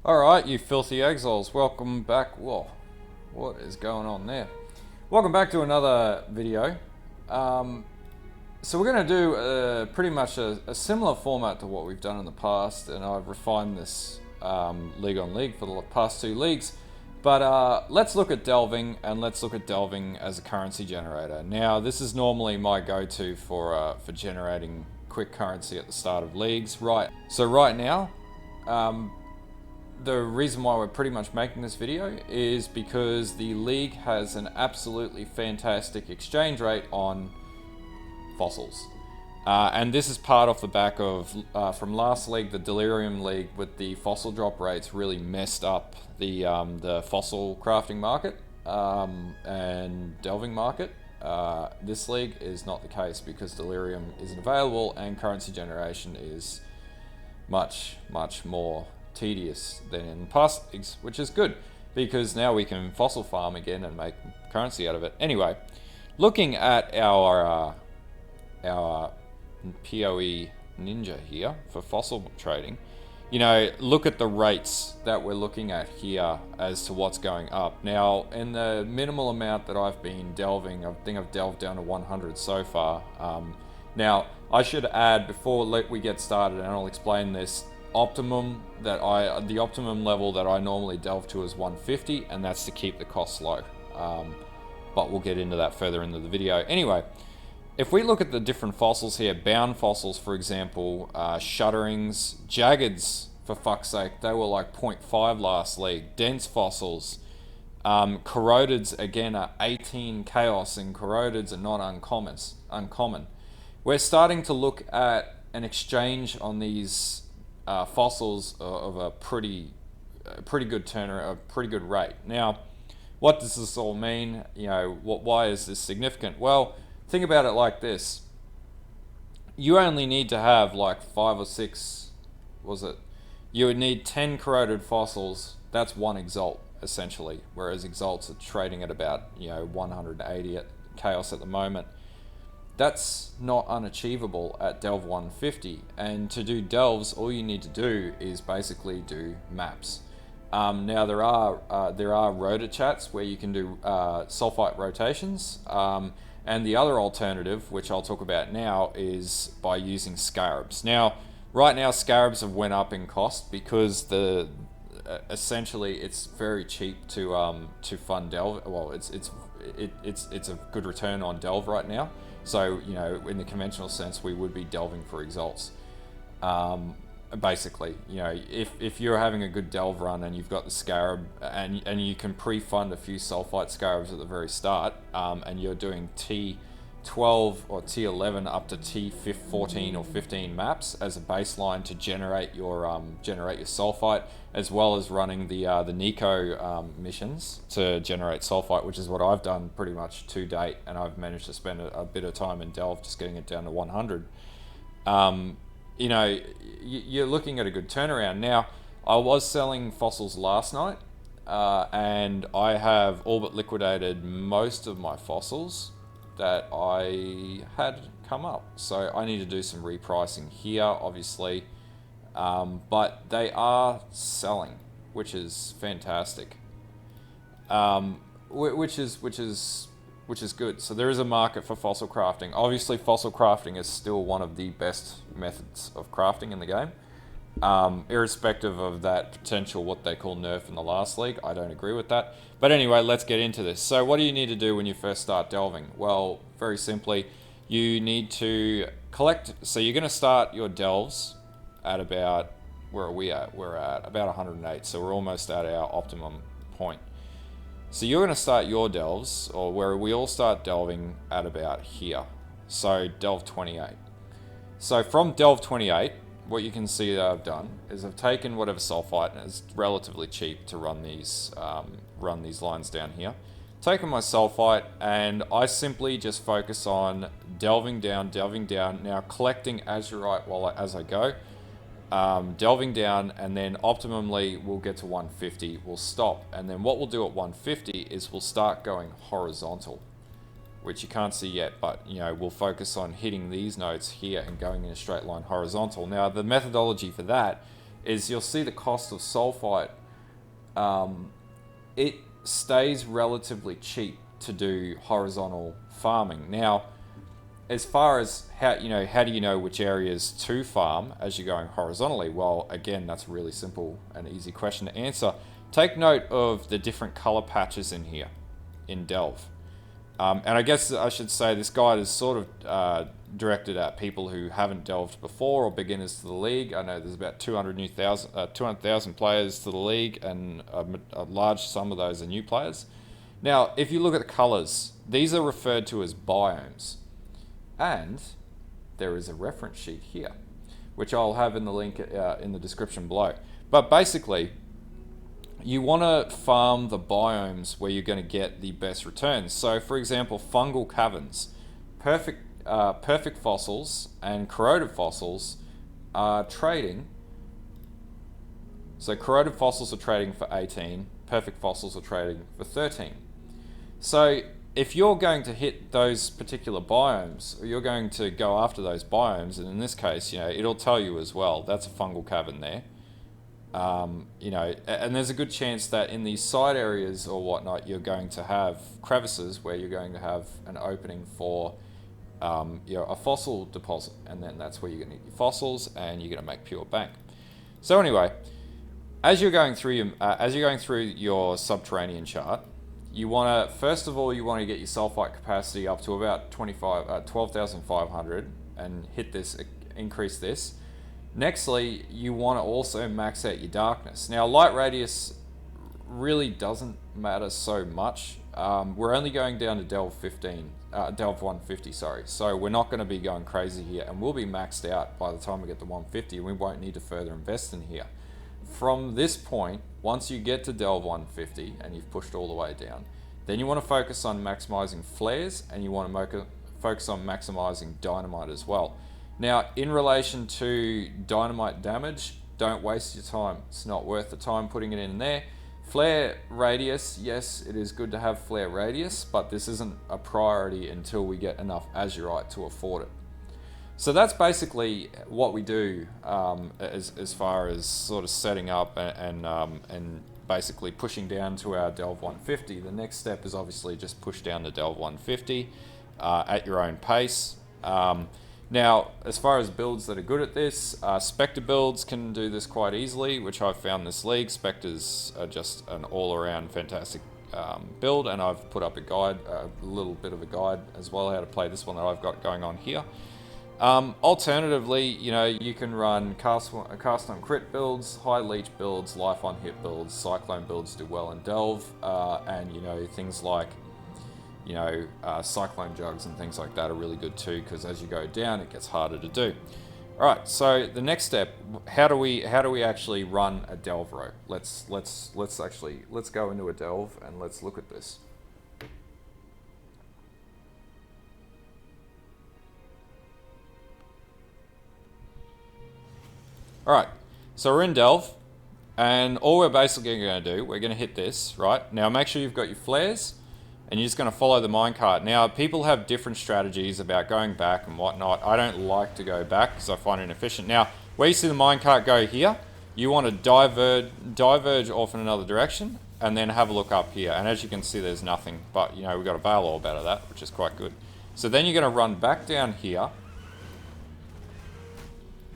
Alright, you filthy Exalts, welcome back. Whoa, what is going on there? Welcome back to another video. So we're going to do pretty much a similar format to what we've done in the past, and I've refined this league on league for the past two leagues. But let's look at delving, and let's look at delving as a currency generator. Now, this is normally my go-to for generating quick currency at the start of leagues. Right, so right now, the reason why we're pretty much making this video is because the league has an absolutely fantastic exchange rate on fossils. And this is part off the back of, from last league, the Delirium League, with the fossil drop rates really messed up the fossil crafting market and delving market. This league is not the case because Delirium isn't available and currency generation is much more tedious than in past leagues, which is good because now we can fossil farm again and make currency out of it. Anyway, looking at our PoE ninja here for fossil trading, you know, look at the rates that we're looking at here as to what's going up. Now, in the minimal amount that I've been delving, I think I've delved down to 100 so far. Now, I should add, before we get started, and I'll explain this, the optimum level that I normally delve to is 150, and that's to keep the costs low. But we'll get into that further into the video. Anyway, if we look at the different fossils here, bound fossils, for example, shutterings, jaggeds, for fuck's sake, they were like 0.5 last league. Dense fossils, corrodeds again are 18 chaos, and corrodeds are not uncommon. We're starting to look at an exchange on these fossils of a pretty good turnaround, a pretty good rate. Now, what does this all mean? You know, why is this significant? Well, think about it like this. You only need to have like 5 or 6, you would need 10 corroded fossils. That's one Exalt, essentially, whereas Exalts are trading at about, 180 at Chaos at the moment. That's not unachievable at Delve 150, and to do delves, all you need to do is basically do maps. Now there are rotor chats where you can do sulfite rotations, and the other alternative, which I'll talk about now, is by using scarabs. Now, right now scarabs have went up in cost because essentially it's very cheap to fund delve. Well, it's a good return on delve right now. So, in the conventional sense, we would be delving for Exalts. Basically, if you're having a good delve run and you've got the scarab and you can pre-fund a few sulfite scarabs at the very start, and you're doing T12 or T11 up to T14 or 15 maps as a baseline to generate your sulfite, as well as running the Nico missions to generate sulfite, which is what I've done pretty much to date, and I've managed to spend a bit of time in delve just getting it down to 100. You're looking at a good turnaround. Now, I was selling fossils last night, and I have all but liquidated most of my fossils that I had come up. So I need to do some repricing here, obviously, but they are selling, which is fantastic. Which is good. So there is a market for fossil crafting. Obviously, fossil crafting is still one of the best methods of crafting in the game. Irrespective of that potential, what they call nerf in the last league, I don't agree with that. But anyway, let's get into this. So what do you need to do when you first start delving? Well, very simply, you need to collect. So you're going to start your delves at about, where are we at? We're at about 108. So we're almost at our optimum point. So you're going to start your delves, or where we all start delving, at about here. So delve 28. So from delve 28, what you can see that I've done is I've taken whatever sulfite, and it's relatively cheap to run these lines down here. Taken my sulfite, and I simply just focus on delving down, now collecting azurite as I go, delving down, and then optimally we'll get to 150, we'll stop, and then what we'll do at 150 is we'll start going horizontal, which you can't see yet, but we'll focus on hitting these nodes here and going in a straight line horizontal. Now, the methodology for that is you'll see the cost of sulfite. It stays relatively cheap to do horizontal farming. Now, as far as how do you know which areas to farm as you're going horizontally? Well, again, that's a really simple and easy question to answer. Take note of the different color patches in here in Delve. And I guess I should say this guide is sort of directed at people who haven't delved before or beginners to the league. I know there's about 200,000 players to the league, and a large sum of those are new players. Now, if you look at the colors, these are referred to as biomes. And there is a reference sheet here, which I'll have in the link in the description below. But basically, you want to farm the biomes where you're going to get the best returns. So, for example, fungal caverns, perfect fossils and corroded fossils are trading. So corroded fossils are trading for 18, perfect fossils are trading for 13. So if you're going to hit those particular biomes, or you're going to go after those biomes, and in this case, it'll tell you as well, that's a fungal cavern there. And there's a good chance that in these side areas or whatnot, you're going to have crevices where you're going to have an opening for a fossil deposit, and then that's where you're going to get your fossils, and you're going to make pure bank. So anyway, as you're going through your subterranean chart, you want to, first of all, you want to get your sulfite capacity up to about 12,500 and hit this, increase this. Nextly, you want to also max out your darkness. Now, light radius really doesn't matter so much. We're only going down to Delve 150, sorry. So we're not going to be going crazy here, and we'll be maxed out by the time we get to 150, and we won't need to further invest in here. From this point, once you get to Delve 150 and you've pushed all the way down, then you want to focus on maximizing flares, and you want to focus on maximizing dynamite as well. Now, in relation to dynamite damage, don't waste your time. It's not worth the time putting it in there. Flare radius, yes, it is good to have flare radius, but this isn't a priority until we get enough azurite to afford it. So that's basically what we do as far as sort of setting up and basically pushing down to our Delve 150. The next step is obviously just push down to Delve 150 at your own pace. Now, as far as builds that are good at this, Spectre builds can do this quite easily, which I've found this league. Spectres are just an all-around fantastic build, and I've put up a little bit of a guide as well, how to play this one that I've got going on here. Alternatively, you can run cast on crit builds, high leech builds, life on hit builds, cyclone builds do well in Delve, and things like cyclone jugs and things like that are really good too, because as you go down, it gets harder to do. All right, so the next step, how do we actually run a Delve row? Let's go into a Delve and let's look at this. All right, so we're in Delve, and all we're basically going to do, we're going to hit this, right? Now make sure you've got your flares, and you're just going to follow the minecart. Now, people have different strategies about going back and whatnot. I don't like to go back because I find it inefficient. Now, where you see the minecart go here, you want to diverge off in another direction, and then have a look up here. And as you can see, there's nothing, but we've got a bale orb out of that, which is quite good. So then you're going to run back down here.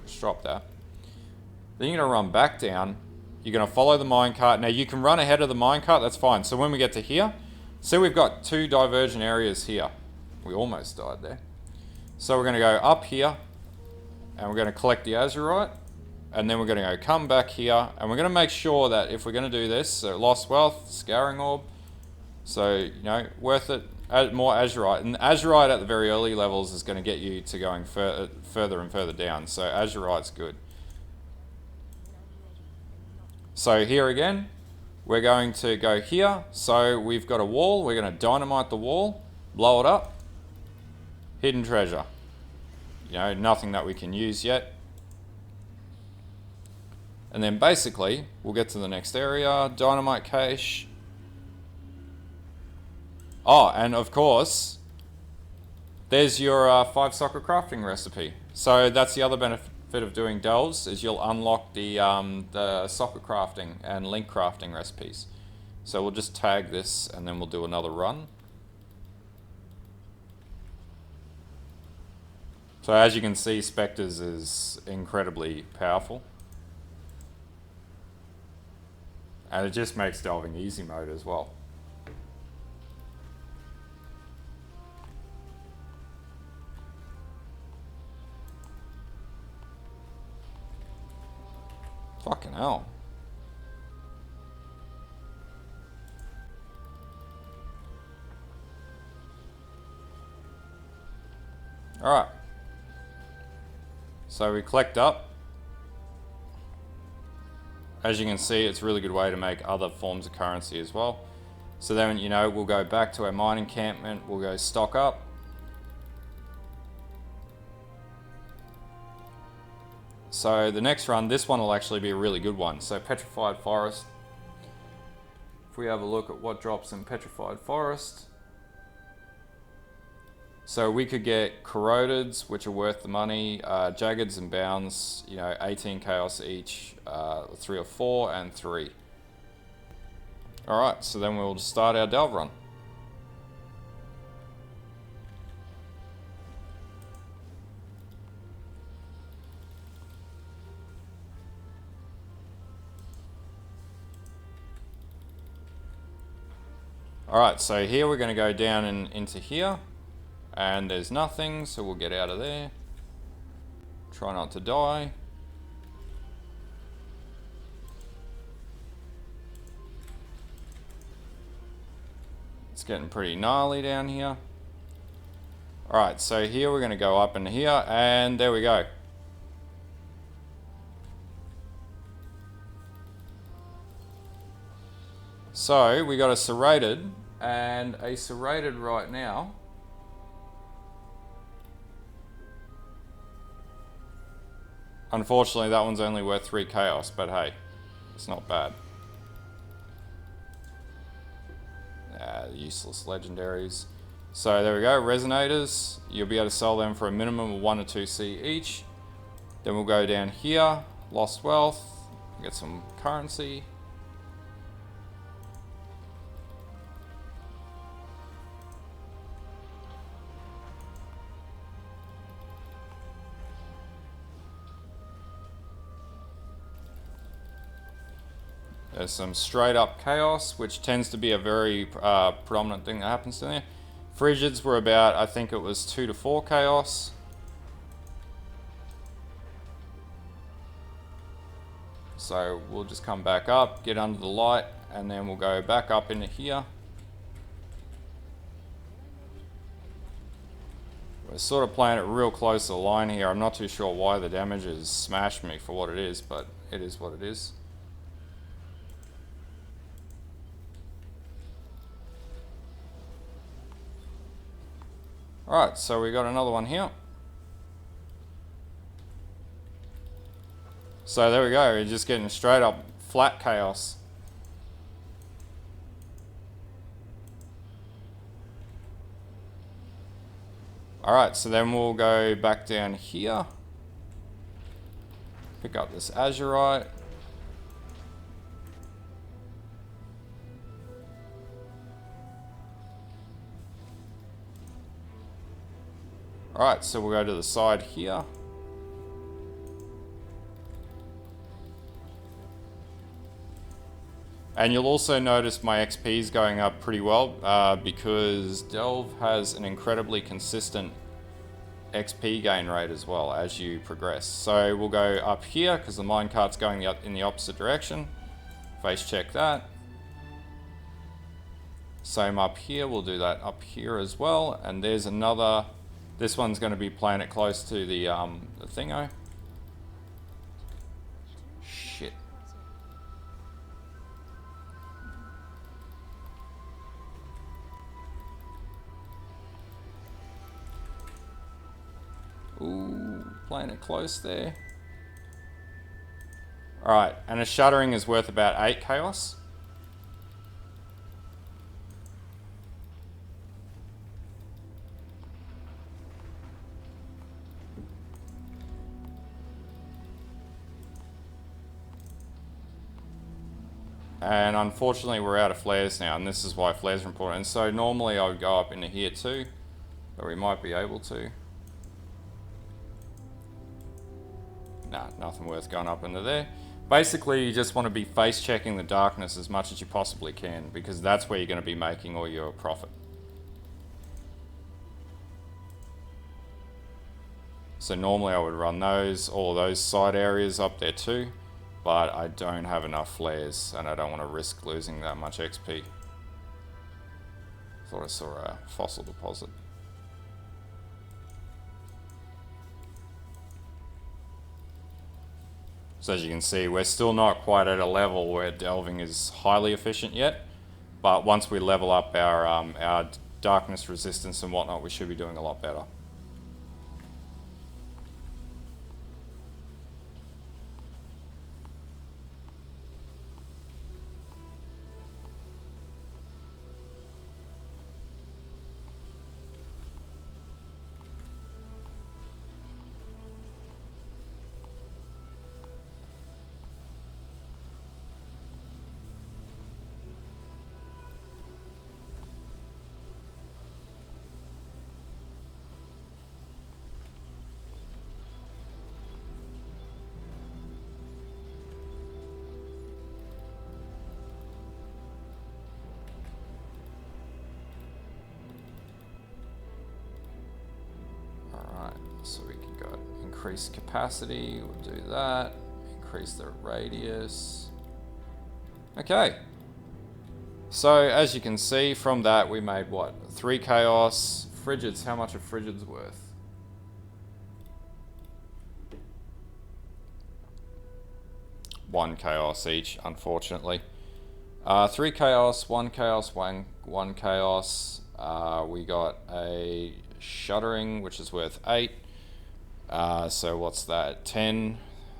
Just drop that. Then you're going to run back down. You're going to follow the minecart. Now, you can run ahead of the minecart, that's fine. So when we get to here, see we've got two divergent areas here. We almost died there. So we're going to go up here, and we're going to collect the azurite, and then we're going to go come back here, and we're going to make sure that if we're going to do this, so lost wealth, scouring orb, so worth it, add more azurite, and azurite at the very early levels is going to get you to going further and further down, so azurite's good. So here again, we're going to go here. So we've got a wall. We're going to dynamite the wall, blow it up. Hidden treasure. Nothing that we can use yet. And then basically, we'll get to the next area. Dynamite cache. Oh, and of course, there's your 5 socket crafting recipe. So that's the other benefit benefit of doing delves is you'll unlock the soccer crafting and link crafting recipes. So we'll just tag this and then we'll do another run. So as you can see, Spectres is incredibly powerful. And it just makes delving easy mode as well. Fucking hell. Alright. So we collect up. As you can see, it's a really good way to make other forms of currency as well. So then, you know, we'll go back to our mine encampment, we'll go stock up. So the next run, this one will actually be a really good one. So Petrified Forest. If we have a look at what drops in Petrified Forest. So we could get Corrodeds, which are worth the money, Jaggeds and Bounds, you know, 18 Chaos each, 3 or 4, and 3. Alright, so then we'll start our delve run. Alright, so here we're going to go down and into here. And there's nothing, so we'll get out of there. Try not to die. It's getting pretty gnarly down here. Alright, so here we're going to go up into here, and there we go. So we got a serrated, and a serrated right now. Unfortunately, that one's only worth 3 chaos, but hey, it's not bad. Useless legendaries. So there we go, resonators. You'll be able to sell them for a minimum of 1 or 2 C each. Then we'll go down here, lost wealth, get some currency. There's some straight up chaos, which tends to be a very predominant thing that happens in there. Frigids were about, I think it was 2 to 4 chaos. So we'll just come back up, get under the light, and then we'll go back up into here. We're sort of playing it real close to the line here. I'm not too sure why the damage has smashed me for what it is, but it is what it is. Alright, so we got another one here. So there we go, we're just getting straight up flat chaos. Alright, so then we'll go back down here. Pick up this azurite. Alright, so we'll go to the side here. And you'll also notice my XP is going up pretty well because Delve has an incredibly consistent XP gain rate as well as you progress. So we'll go up here because the minecart's going in the opposite direction. Face check that. Same up here, we'll do that up here as well. And there's another, this one's going to be playing it close to the thingo. Shit. Ooh, playing it close there. Alright, and a shuddering is worth about 8 chaos. And unfortunately we're out of flares now, and this is why flares are important. And so normally I would go up into here too, but we might be able to. Nah, nothing worth going up into there. Basically, you just want to be face checking the darkness as much as you possibly can, because that's where you're going to be making all your profit. So normally I would run all of those side areas up there too, but I don't have enough flares and I don't want to risk losing that much XP. Thought I saw a fossil deposit. So as you can see, we're still not quite at a level where delving is highly efficient yet, but once we level up our darkness resistance and whatnot, we should be doing a lot better. So we can go increase capacity, we'll do that, increase the radius. Okay. So as you can see from that, we made what? 3 chaos. Frigids, how much are frigids worth? One chaos each, unfortunately. 3 chaos, 1 chaos, 1 chaos. We got a shuddering, which is worth 8. So what's that? 10,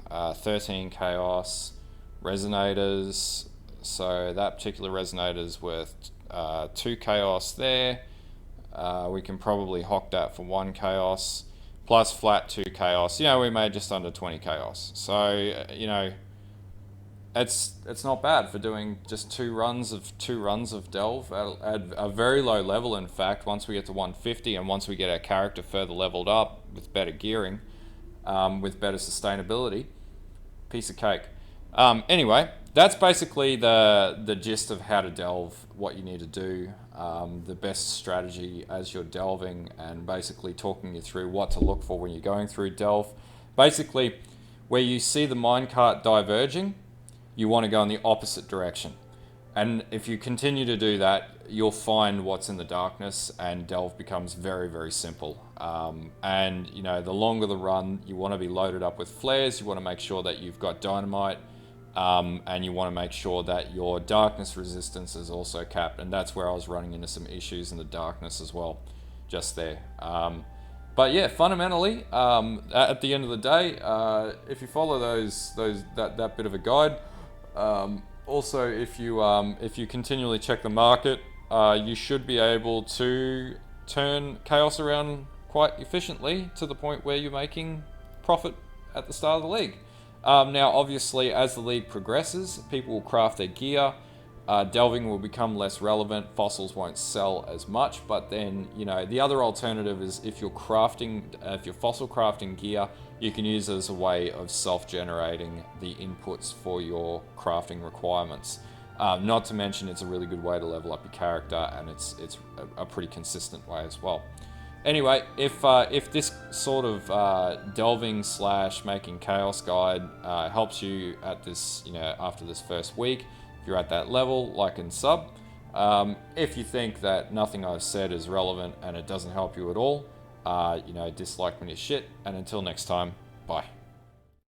13 chaos. Resonators. So that particular resonator is worth 2 chaos there. We can probably hock that for 1 chaos. Plus flat 2 chaos. You know, we made just under 20 chaos. So, you know, it's not bad for doing just two runs of delve at a very low level. In fact, once we get to 150 and once we get our character further leveled up with better gearing, with better sustainability, piece of cake. Anyway, that's basically the gist of how to delve, what you need to do, the best strategy as you're delving, and basically talking you through what to look for when you're going through delve. Basically, where you see the minecart diverging, you want to go in the opposite direction. And if you continue to do that, you'll find what's in the darkness, and delve becomes very, very simple. And you know, the longer the run, you want to be loaded up with flares, you want to make sure that you've got dynamite, and you want to make sure that your darkness resistance is also capped. And that's where I was running into some issues in the darkness as well, just there. But yeah, fundamentally, at the end of the day, if you follow that bit of a guide, also if you continually check the market, you should be able to turn chaos around quite efficiently to the point where you're making profit at the start of the league. Now, obviously, as the league progresses, people will craft their gear. Delving will become less relevant. Fossils won't sell as much. But then, you know, the other alternative is if you're fossil crafting gear, you can use it as a way of self-generating the inputs for your crafting requirements. Not to mention, it's a really good way to level up your character, and it's a pretty consistent way as well. Anyway, if this sort of delving / making chaos guide helps you at this, you know, after this first week, if you're at that level, like and sub. If you think that nothing I've said is relevant and it doesn't help you at all, you know, dislike when you're shit. And until next time, bye.